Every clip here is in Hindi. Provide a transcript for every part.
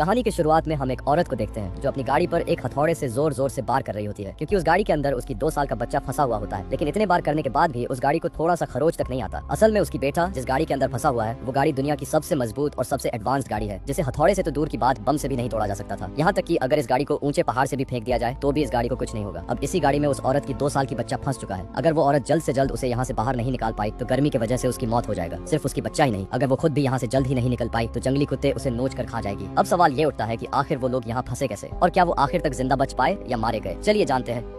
कहानी की शुरुआत में हम एक औरत को देखते हैं जो अपनी गाड़ी पर एक हथौड़े से जोर जोर से बार कर रही होती है, क्योंकि उस गाड़ी के अंदर उसकी 2 साल का बच्चा फंसा हुआ होता है। लेकिन इतने बार करने के बाद भी उस गाड़ी को थोड़ा सा खरोच तक नहीं आता। असल में उसकी बेटा जिस गाड़ी के अंदर फंसा हुआ है वो गाड़ी दुनिया की सबसे मजबूत और सबसे एडवांस गाड़ी है, जिसे हथौड़े से तो दूर की बात बम से भी नहीं तोड़ा जा सकता था। यहाँ तक कि अगर इस गाड़ी को ऊंचे पहाड़ से भी फेंक दिया जाए तो भी इस गाड़ी को कुछ नहीं होगा। अब इसी गाड़ी में उस औरत की 2 साल की बच्चा फंस चुका है। अगर वो औरत जल्द से जल्द उसे यहाँ से बाहर नहीं निकाल पाई तो गर्मी की वजह से उसकी मौत हो जाएगा। सिर्फ उसकी बच्चा ही नहीं, अगर वो खुद भी यहाँ से जल्द ही नहीं निकल पाई तो जंगली कुत्ते उसे नोच कर खा जाएगी। अब सवाल ये उठता है कि आखिर वो लोग यहाँ फंसे कैसे, और क्या वो आखिर तक जिंदा बच पाए या मारे गए। चलिए जानते हैं।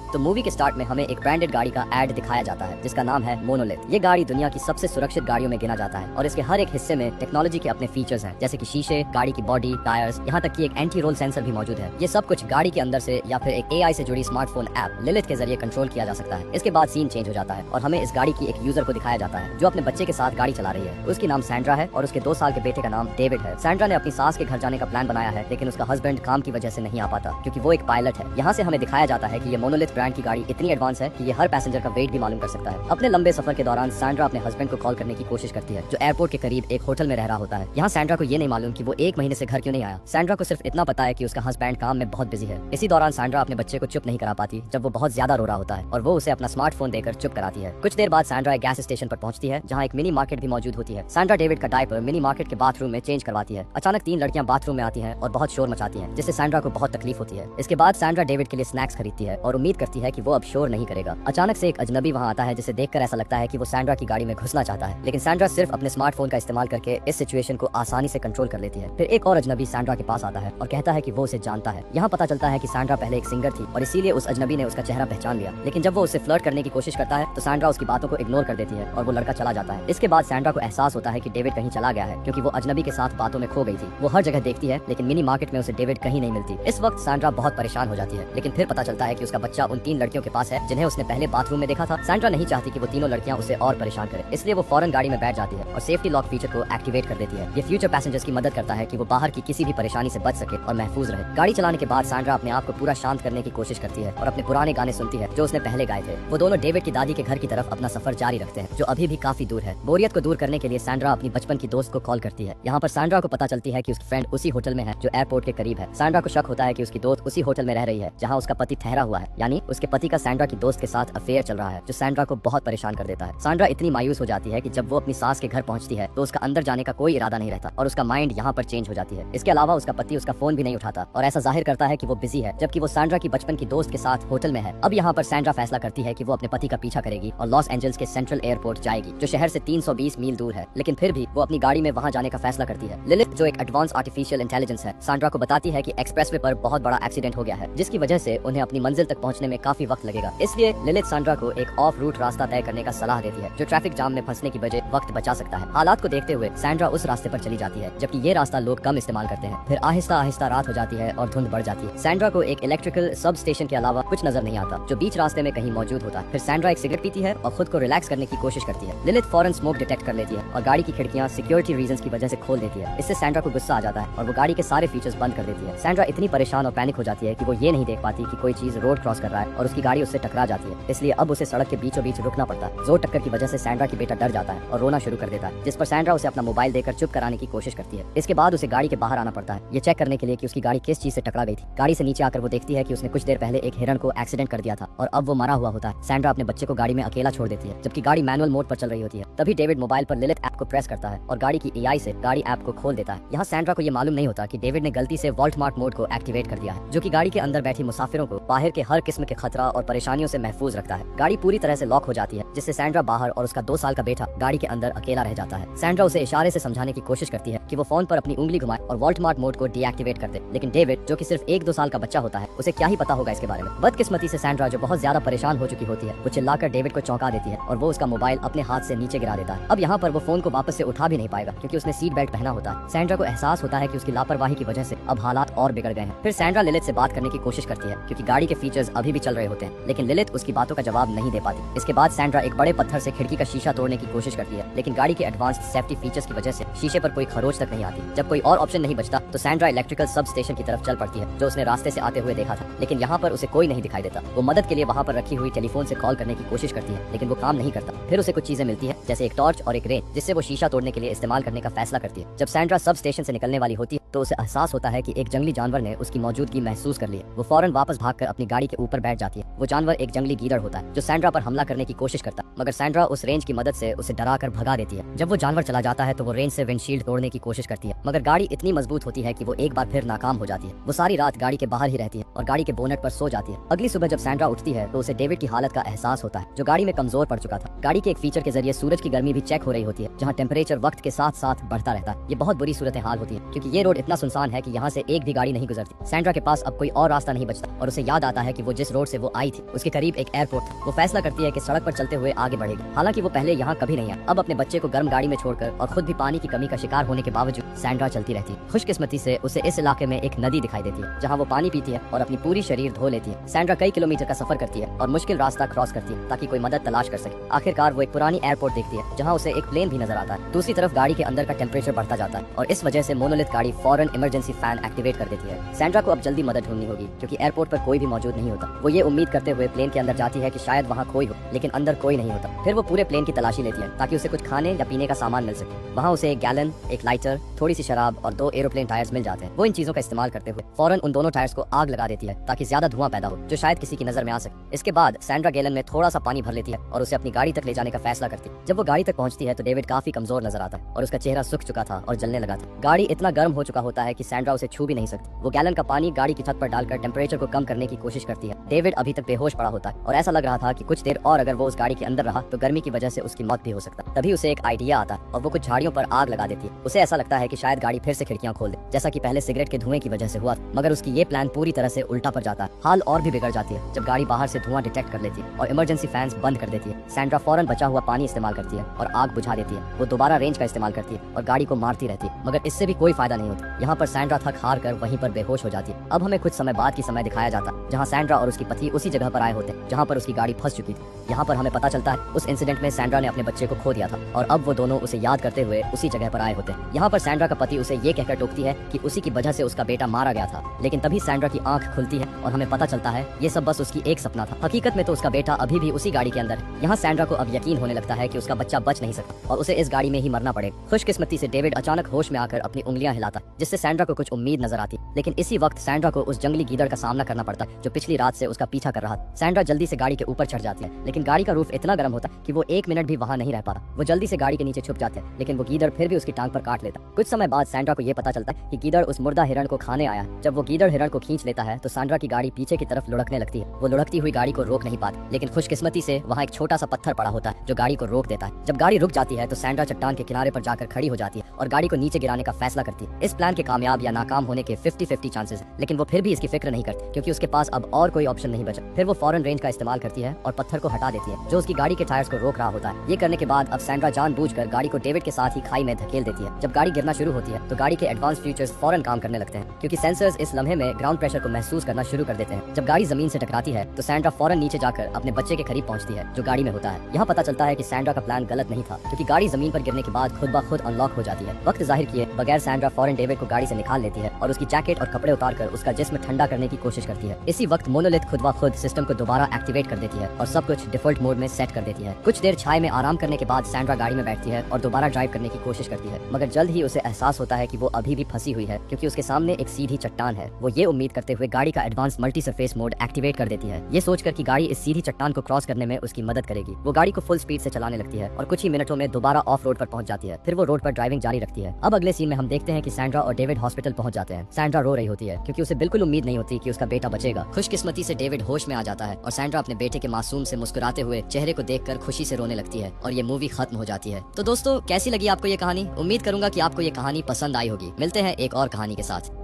तो मूवी के स्टार्ट में हमें एक ब्रांडेड गाड़ी का एड दिखाया जाता है जिसका नाम है मोनोलिथ। ये गाड़ी दुनिया की सबसे सुरक्षित गाड़ियों में गिना जाता है और इसके हर एक हिस्से में टेक्नोलॉजी के अपने फीचर्स हैं, जैसे कि शीशे, गाड़ी की बॉडी, टायर्स, यहाँ तक कि एक एंटी रोल सेंसर भी मौजूद है। ये सब कुछ गाड़ी के अंदर से या फिर एक एआई से जुड़ी स्मार्टफोन ऐप लिलिथ के जरिए कंट्रोल किया जा सकता है। इसके बाद सीन चेंज हो जाता है और हमें इस गाड़ी की एक यूजर को दिखाया जाता है जो अपने बच्चे के साथ गाड़ी चला रही है। उसकी नाम सैंड्रा है और उसके 2 साल के बेटे का नाम डेविड है। सैंड्रा ने अपनी सास के घर जाने का प्लान बनाया है, लेकिन उसका हस्बैंड काम की वजह से नहीं आ पाता क्योंकि वो एक पायलट है। यहाँ से हमें दिखाया जाता है कि ये मोनोलिथ ब्रांड की गाड़ी इतनी एडवांस है कि ये हर पैसेंजर का वेट भी मालूम कर सकता है। अपने लंबे सफर के दौरान सैंड्रा अपने हस्बैंड को कॉल करने की कोशिश करती है जो एयरपोर्ट के करीब एक होटल में रह रहा होता है। यहाँ सैंड्रा को ये नहीं मालूम कि वो 1 महीने से घर क्यों नहीं आया। सैंड्रा को सिर्फ इतना पता है कि उसका हस्बैंड काम में बहुत बिजी है। इसी दौरान सैंड्रा अपने बच्चे को चुप नहीं करा पाती जब वो बहुत ज्यादा रो रहा होता है और वो उसे अपना स्मार्टफोन देकर चुप कराती है। कुछ देर बाद सैंड्रा एक गैस स्टेशन पर पहुंचती है जहाँ एक मिनी मार्केट भी मौजूद होती है। सैंड्रा डेविड का डायपर मिनी मार्केट के बाथरूम में चेंज करवाती है। अचानक 3 लड़कियां बाथरूम में आती हैं और बहुत शोर मचाती हैं, जिससे सैंड्रा को बहुत तकलीफ होती है। इसके बाद सैंड्रा डेविड के लिए स्नैक्स खरीदती है और उम्मीद करती है कि वो अब शोर नहीं करेगा। अचानक से एक अजनबी वहाँ आता है जिसे देखकर ऐसा लगता है कि वो सैंड्रा की गाड़ी में घुसना चाहता है, लेकिन सैंड्रा सिर्फ अपने स्मार्टफोन का इस्तेमाल करके इस सिचुएशन को आसानी से कंट्रोल कर लेती है। फिर एक और अजनबी सैंड्रा के पास आता है और कहता है कि वो उसे जानता है। यहाँ पता चलता है कि सैंड्रा पहले एक सिंगर थी और इसीलिए उस अजनबी ने उसका चेहरा पहचान लिया। लेकिन जब वो उससे फ्लर्ट करने की कोशिश करता है तो सैंड्रा उसकी बातों को इग्नोर कर देती है और वो लड़का चला जाता है। इसके बाद सैंड्रा को एहसास होता है कि डेविड कहीं चला गया है क्योंकि वो अजनबी के साथ बातों में खो गई थी। वो हर जगह देखती है लेकिन मिनी मार्केट में उसे डेविड कहीं नहीं मिलती। इस वक्त सैंड्रा बहुत परेशान हो जाती है, लेकिन फिर पता चलता है कि उसका बच्चा उन 3 लड़कियों के पास है जिन्हें उसने पहले बाथरूम में देखा था। सैंड्रा नहीं चाहती कि वो तीनों लड़कियां उसे और परेशान करें, इसलिए वो फौरन गाड़ी में बैठ जाती है और सेफ्टी लॉक फीचर को एक्टिवेट कर देती है। ये फ्यूचर पैसेंजर्स की मदद करता है कि वो बाहर की किसी भी परेशानी से बच सके और महफूज रहे। गाड़ी चलाने के बाद सैंड्रा अपने आप को पूरा शांत करने की कोशिश करती है और अपने पुराने गाने सुनती है जो उसने पहले गाए थे। वो दोनों डेविड की दादी के घर की तरफ अपना सफर जारी रखते हैं जो अभी भी काफी दूर है। बोरियत को दूर करने के लिए सैंड्रा अपनी बचपन की दोस्त को कॉल करती है। यहाँ पर सैंड्रा को पता चलती है कि उसकी फ्रेंड उसी होटल में है जो एयरपोर्ट के करीब है। सैंड्रा को शक होता है कि उसकी दोस्त उसी होटल में रह रही है जहाँ उसका पति ठहरा हुआ है, यानी उसके पति का सैंड्रा की दोस्त के साथ अफेयर चल रहा है, जो सैंड्रा को बहुत परेशान कर देता है। सैंड्रा इतनी मायूस हो जाती है कि जब वो अपनी सास के घर पहुंचती है तो उसका अंदर जाने का कोई इरादा नहीं रहता और उसका माइंड यहाँ पर चेंज हो जाती है। इसके अलावा उसका पति उसका फोन भी नहीं उठाता और ऐसा जाहिर करता है कि वो बिजी है, जबकि वो सैंड्रा की बचपन की दोस्त के साथ होटल में है। अब यहाँ पर सैंड्रा फैसला करती है कि वो अपने पति का पीछा करेगी और लॉस एंजल्स के सेंट्रल एयरपोर्ट जाएगी जो शहर से 320 मील दूर है, लेकिन फिर भी वो अपनी गाड़ी में वहाँ जाने का फैसला करती है। लिलिथ जो एक एडवांस आर्टिफिशियल इंटेलिजेंस है, सैंड्रा को बताती है कि एक्सप्रेसवे पर बहुत बड़ा एक्सीडेंट हो गया है जिसकी वजह से उन्हें अपनी मंजिल तक पहुंचने में काफी वक्त लगेगा। इसलिए लिलिथ सैंड्रा को एक ऑफ रूट रास्ता तय करने का सलाह देती है जो ट्रैफिक जाम में फंसने की वजह वक्त बचा सकता है। हालात को देखते हुए सैंड्रा उस रास्ते पर चली जाती है, जबकि ये रास्ता लोग कम इस्तेमाल करते हैं। फिर आहिस्ता आहिस्ता रात हो जाती है और धुंध बढ़ जाती है। सैंड्रा को एक इलेक्ट्रिकल सब स्टेशन के अलावा कुछ नजर नहीं आता जो बीच रास्ते में कहीं मौजूद होता है। फिर सैंड्रा एक सिगरेट पीती है और खुद को रिलैक्स करने की कोशिश करती है। लिलिथ फौरन स्मोक डिटेक्ट कर लेती है और गाड़ी की खिड़कियां सिक्योरिटी रीजंस की वजह से खोल देती है। इससे सैंड्रा को गुस्सा आ जाता है और वो गाड़ी के सारे फीचर्स बंद कर देती है। सैंड्रा इतनी परेशान और पैनिक हो जाती है कि वो ये नहीं देख पाती कि कोई चीज रोड क्रॉस कर रहा है और उसकी गाड़ी उससे टकरा जाती है। इसलिए अब उसे सड़क के बीचों बीच रुकना पड़ता है। जोर टक्कर की वजह से सैंड्रा की बेटा डर जाता है और रोना शुरू कर देता है, जिस पर सैंड्रा उसे अपना मोबाइल देकर चुप कराने की कोशिश करती है। इसके बाद उसे गाड़ी के बाहर आना पड़ता है ये चेक करने के लिए कि उसकी गाड़ी किस चीज से टकरा गई थी। गाड़ी से नीचे आकर वो देखती है कि उसने कुछ देर पहले एक हिरण को एक्सीडेंट कर दिया था और अब वो मरा हुआ होता है। सैंड्रा अपने बच्चे को गाड़ी में अकेला छोड़ देती है जबकि गाड़ी मैनुअल मोड पर चल रही होती है। तभी डेविड मोबाइल पर लिलिथ ऐप को प्रेस करता है और गाड़ी की एआई से गाड़ी ऐप को खोल देता है। यहाँ सैंड्रा को ये मालूम नहीं होता कि डेविड ने गलती से वॉल्टमार्ट मोड को एक्टिवेट कर दिया है जो कि गाड़ी के अंदर बैठी मुसाफिरों को बाहर के हर किस्म के खतरा और परेशानियों से महफूज रखता है। गाड़ी पूरी तरह से लॉक हो जाती है जिससे सैंड्रा बाहर और उसका 2 साल का बेटा गाड़ी के अंदर अकेला रह जाता है। सैंड्रा उसे इशारे से समझाने की कोशिश करती है कि वो फोन पर अपनी उंगली घुमाए और वॉल्टमार्ट मोड को डीएक्टिवेट कर दे, लेकिन डेविड जो कि सिर्फ 1-2 साल का बच्चा होता है उसे क्या ही पता होगा इसके बारे में। बदकिस्मती से सैंड्रा जो बहुत ज्यादा परेशान हो चुकी होती है वो चिल्लाकर डेविड को चौंका देती है और वो उसका मोबाइल अपने हाथ से नीचे गिरा देता है। अब यहाँ पर वो फोन को वापस से उठा भी नहीं पाएगा क्योंकि उसने सीट बेल्ट पहना होता है। सैंड्रा को एहसास होता है कि उसकी लापरवाही की वजह से अब हालात और बिगड़ गए हैं। फिर सैंड्रा लिलिथ से बात करने की कोशिश करती है क्योंकि गाड़ी के फीचर्स अभी भी चल रहे होते हैं, लेकिन लिलिथ उसकी बातों का जवाब नहीं दे पाती। इसके बाद सैंड्रा एक बड़े पत्थर से खिड़की का शीशा तोड़ने की कोशिश करती है, लेकिन गाड़ी के एडवांस्ड सेफ्टी फीचर्स की वजह से शीशे पर कोई खरोच तक नहीं आती। जब कोई और ऑप्शन नहीं बचता तो सैंड्रा इलेक्ट्रिकल सब स्टेशन की तरफ चल पड़ती है, जो उसने रास्ते से आते हुए देखा था, लेकिन यहाँ पर उसे कोई नहीं दिखाई देता। वो मदद के लिए वहाँ पर रखी हुई टेलीफोन से कॉल करने की कोशिश करती है, लेकिन वो काम नहीं करता। फिर उसे कुछ चीजें मिलती है, जैसे एक टॉर्च और एक रेंच, जिससे वो शीशा तोड़ने के लिए इस्तेमाल करने का फैसला करती है। जब सैंड्रा सब स्टेशन से निकलने वाली होती है तो उसे एहसास होता है कि एक जंगली जानवर ने उसकी मौजूदगी महसूस कर ली है। वो फौरन वापस भागकर अपनी गाड़ी के ऊपर बैठ जाती है। वो जानवर एक जंगली गीदड़ होता है जो सैंड्रा पर हमला करने की कोशिश करता है, मगर सैंड्रा उस रेंज की मदद से उसे डराकर भगा देती है। जब वो जानवर चला जाता है तो वो रेंज से विंडशील्ड तोड़ने की कोशिश करती है, मगर गाड़ी इतनी मजबूत होती है कि वो एक बार फिर नाकाम हो जाती है। वो सारी रात गाड़ी के बाहर ही रहती है और गाड़ी के बोनेट पर सो जाती है। अगली सुबह जब सैंड्रा उठती है तो उसे डेविड की हालत का एहसास होता है, जो गाड़ी में कमजोर पड़ चुका था। गाड़ी के एक फीचर के जरिए सूरज की गर्मी भी चेक हो रही होती है, जहाँ टेम्परेचर वक्त के साथ साथ बढ़ता रहता है। ये बहुत बुरी सूरत हाल होती है, क्योंकि ये रोड इतना सुनसान है कि यहाँ से एक भी गाड़ी नहीं गुजरती। सैंड्रा के पास अब कोई और रास्ता नहीं बचता और उसे याद आता है कि वो जिस रोड से वो आई थी उसके करीब एक एयरपोर्ट था। वो फैसला करती है कि सड़क पर चलते हुए आगे बढ़ेगी। हालांकि वो पहले यहाँ कभी नहीं आई। अब अपने बच्चे को गर्म गाड़ी में छोड़कर और खुद भी पानी की कमी का शिकार होने के बावजूद सैंड्रा चलती रहती है। खुशकिस्मती से उसे इस इलाके में एक नदी दिखाई देती है, जहाँ वो पानी पीती है और अपनी पूरी शरीर धो लेती है। सैंड्रा कई किलोमीटर का सफर करती है और मुश्किल रास्ता क्रॉस करती है ताकि कोई मदद तलाश कर सके। आखिरकार वो एक पुरानी एयरपोर्ट देखती है, जहाँ उसे एक प्लेन भी नजर आता है। दूसरी तरफ गाड़ी के अंदर का टेम्परेचर बढ़ता जाता है और इस वजह से मोनोलिथ गाड़ी फौरन इमरजेंसी फैन एक्टिवेट कर देती है। सैंड्रा को अब जल्दी मदद ढूंढनी होगी, क्योंकि एयरपोर्ट पर कोई भी मौजूद नहीं होता। वो ये उम्मीद करते हुए प्लेन के अंदर जाती है कि शायद वहाँ कोई हो, लेकिन अंदर कोई नहीं होता। फिर वो पूरे प्लेन की तलाशी लेती है ताकि उसे कुछ खाने या पीने का सामान मिल सके। वहाँ उसे एक गैलन, एक लाइटर, थोड़ी सी शराब और 2 एरोप्लेन टायर्स मिल जाते हैं। वो इन चीजों का इस्तेमाल करते हुए फौरन उन दोनों टायर्स को आग लगा देती है ताकि ज्यादा धुआं पैदा हो, जो शायद किसी की नजर में आ सके। इसके बाद सैंड्रा गैलन में थोड़ा सा पानी भर लेती है और उसे अपनी गाड़ी तक ले जाने का फैसला करती है। जब वो गाड़ी तक पहुंचती है तो डेविड काफी कमजोर नजर आता है और उसका चेहरा सूख चुका था और जलने लगा था। गाड़ी इतना गर्म हो चुका होता है कि सैंड्रा उसे छू भी नहीं सकती। वो गैलन का पानी गाड़ी की छत पर डालकर टेम्परेचर को कम करने की कोशिश करती है। डेविड अभी तक बेहोश पड़ा होता है और ऐसा लग रहा था कि कुछ देर और अगर वो उस गाड़ी के अंदर रहा तो गर्मी की वजह से उसकी मौत भी हो सकता। तभी उसे एक आइडिया आता है और वो कुछ झाड़ियों पर आग लगा देती है। उसे ऐसा लगता है कि शायद गाड़ी फिर से खिड़कियां खोल दे, जैसा कि पहले सिगरेट के धुएं की वजह से हुआ था। मगर उसकी ये प्लान पूरी तरह से उल्टा पड़ जाता है। हाल और भी बिगड़ जाती है जब गाड़ी बाहर से धुआं डिटेक्ट कर लेती है और इमरजेंसी फैंस बंद कर देती है। सैंड्रा फौरन बचा हुआ पानी इस्तेमाल करती है और आग बुझा देती है। वो दोबारा रेंज का इस्तेमाल करती है और गाड़ी को मारती रहती है, मगर इससे भी कोई फायदा नहीं होता। यहाँ पर सैंड्रा थक हार कर वहीं पर बेहोश हो जाती है। अब हमें कुछ समय बाद की समय दिखाया जाता है, जहाँ सैंड्रा और उसकी पति उसी जगह पर आए होते हैं जहाँ पर उसकी गाड़ी फंस चुकी थी। यहाँ पर हमें पता चलता है उस इंसिडेंट में सैंड्रा ने अपने बच्चे को खो दिया था और अब वो दोनों उसे याद करते हुए उसी जगह पर आए होते हैं। यहाँ पर सैंड्रा का पति उसे ये कहकर टोकती है कि उसी की वजह से उसका बेटा मारा गया था, लेकिन तभी सैंड्रा की आंख खुलती है और हमें पता चलता है ये सब बस उसकी एक सपना था। हकीकत में तो उसका बेटा अभी भी उसी गाड़ी के अंदर। यहाँ सैंड्रा को अब यकीन होने लगता है कि उसका बच्चा बच नहीं सकता और उसे इस गाड़ी में ही मरना पड़ेगा। खुशकिस्मती से डेविड अचानक होश में आकर अपनी उंगलियां हिलाता, जिससे सैंड्रा को कुछ उम्मीद नजर आती, लेकिन इसी वक्त सैंड्रा को उस जंगली गीदड़ का सामना करना पड़ता जो पिछली रात से उसका पीछा कर रहा था। सैंड्रा जल्दी से गाड़ी के ऊपर चढ़ जाती है, लेकिन गाड़ी का रूफ इतना गर्म होता कि वो 1 मिनट भी वहाँ नहीं रह पाता। वो जल्दी से गाड़ी के नीचे छुप जाते हैं, लेकिन वो गीदड़ फिर भी उसकी टांग पर काट लेता। कुछ समय बाद सैंड्रा को ये पता चलता है कि गीदड़ उस मुर्दा हिरण को खाने आया है। जब वो गीदड़ हिरण को खींच लेता है तो सैंड्रा की गाड़ी पीछे की तरफ लुढ़कने लगती है। वो लुढ़कती हुई गाड़ी को रोक नहीं पाती, लेकिन खुशकिस्मती से वहाँ एक छोटा सा पत्थर पड़ा होता है जो गाड़ी को रोक देता है। जब गाड़ी रुक जाती है तो सैंड्रा चट्टान के किनारे पर जाकर खड़ी हो जाती है और गाड़ी को नीचे गिराने का फैसला करती है। इस प्लान के कामयाब या नाकाम होने के 50-50 चांसेस है, लेकिन वो फिर भी इसकी फिक्र नहीं करती, क्योंकि उसके पास अब और कोई ऑप्शन नहीं बचा। फिर वो फौरन रेंज का इस्तेमाल करती है और पत्थर को हटा देती है जो उसकी गाड़ी के टायर्स को रोक रहा होता है। ये करने के बाद अब सैंड्रा जानबूझकर गाड़ी को डेविड के साथ ही खाई में धकेल देती है। जब गाड़ी गिरना शुरू होती है तो गाड़ी के एडवांस फीचर्स फौरन काम करने लगते हैं, क्योंकि सेंसर्स इस लम्हे में ग्राउंड प्रेशर को महसूस करना शुरू कर देते हैं। जब गाड़ी जमीन से टकराती है तो सैंड्रा फौरन नीचे जाकर अपने बच्चे के करीब पहुंचती है जो गाड़ी में होता है। यहाँ पता चलता है कि सैंड्रा का प्लान गलत नहीं था, क्योंकि गाड़ी जमीन पर गिरने के बाद खुद ब खुद अनलॉक हो जाती है। वक्त जाहिर किए बगैर सैंड्रा फौरन डेविड को गाड़ी से निकाल लेती है और उसकी जैकेट और कपड़े उतारकर उसका जिस्म ठंडा करने की कोशिश करती है। इसी वक्त मोनोलिथ खुद ब खुद सिस्टम को दोबारा एक्टिवेट कर देती है और सब कुछ डिफॉल्ट मोड में सेट कर देती है। कुछ देर छाए में आराम करने के बाद सैंड्रा गाड़ी में बैठती है और दोबारा ड्राइव करने की कोशिश करती है, मगर जल्द ही उसे एहसास होता है कि वो अभी भी फंसी हुई है, क्योंकि उसके सामने एक सीधी चट्टान है। वो ये उम्मीद करते हुए गाड़ी का advance multi surface mode activate कर देती है, ये सोचकर कि गाड़ी इस सीधी चट्टान को क्रॉस करने में उसकी मदद करेगी। वो गाड़ी को फुल स्पीड से चलाने लगती है और कुछ ही मिनटों में दोबारा ऑफ रोड पर पहुंच जाती है। फिर वो रोड पर ड्राइविंग जारी रखती है। अब अगले सीन में हम देखते हैं कि सैंड्रा और डेविड हॉस्पिटल पहुंच जाते हैं। सैंड्रा रो रही होती है क्योंकि उसे बिल्कुल उम्मीद नहीं होती कि उसका बेटा बचेगा। खुशकिस्मती से डेविड होश में आ जाता है और सैंड्रा अपने बेटे के मासूम से मुस्कुराते हुए चेहरे को देखकर खुशी से रोने लगती है और ये मूवी खत्म हो जाती है। तो दोस्तों, कैसी लगी आपको ये कहानी? उम्मीद करूंगा कि आपको ये कहानी पसंद आई होगी। मिलते हैं एक और कहानी के साथ।